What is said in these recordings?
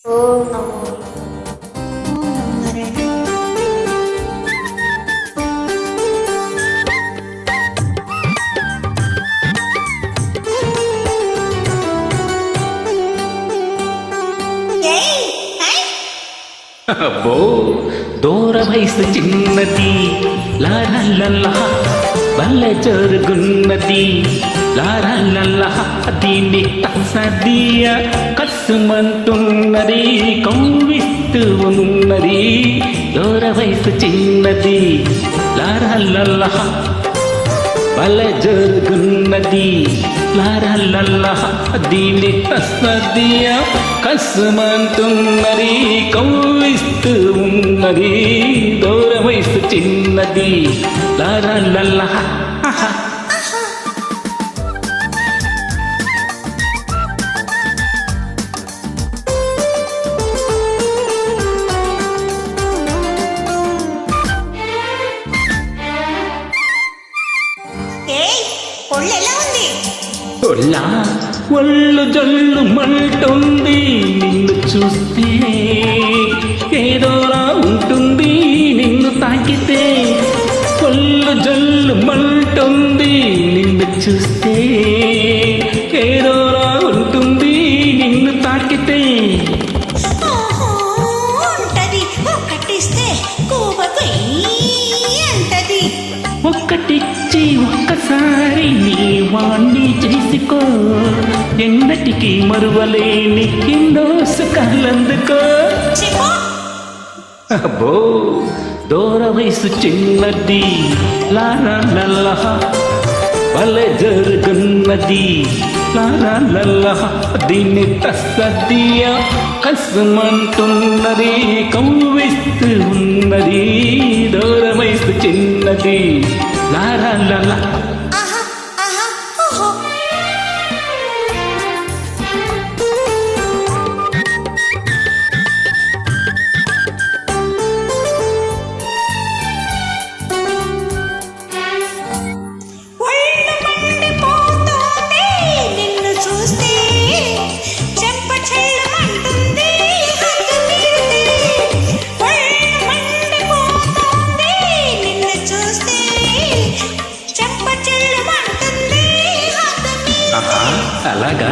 ఓం నమో అబ్బో దూర వయసు చిన్నది లారల్లల్లా వల్ల జరుగున్నది లారల్లల్లా దీన్ని కసదియ కసుమంటున్నది కౌవిస్తూ ఉన్నది దూర వయసు చిన్నది లారల్లల్లా వల్ల జరుగున్నది లారల్లల్లా దీన్ని కసదియ కసుమంటున్నది కౌవిస్తూ ఉన్నది దూర వయసు చిన్నది లారల్లల్లా ఒళ్ళు జల్లు మంటుంది నిన్ను చూస్తే ఏదోలా ఉంటుంది నిన్ను తాకితే ఒళ్ళు జల్లు మంటుంది నిన్ను చూస్తే ఏదోలా ఉంటుంది నిన్ను తాకితే ఒక్కటిచ్చి ఒక్కసారి నీ వాణ్ణి చేసుకో ఎన్నటికీ మరువలేని ఎన్నో సుఖాలందుకో అబ్బో దూర వయసు చిన్నది లారల్లల్లా వల్ల జరుగున్నది లారల్లల్లా దీన్ని తస్సదియ కసుమంటున్నది కౌవిస్తూ ఉన్నది దూర వయసు చిన్నది లారల్లల్లా అలాగా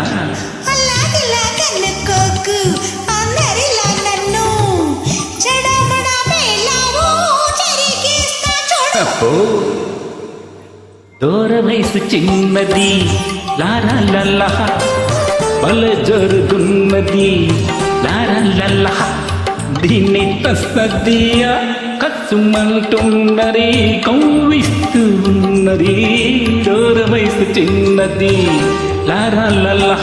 దూర వయసు చిన్నది లారల్లల్లా వల్ల జరుగున్నది లారల్లల్లా దీన్ని తస్సదియ కసుమంటున్నది కౌవిస్తూ ఉన్నది దూర వయసు చిన్నది లారల్లల్లా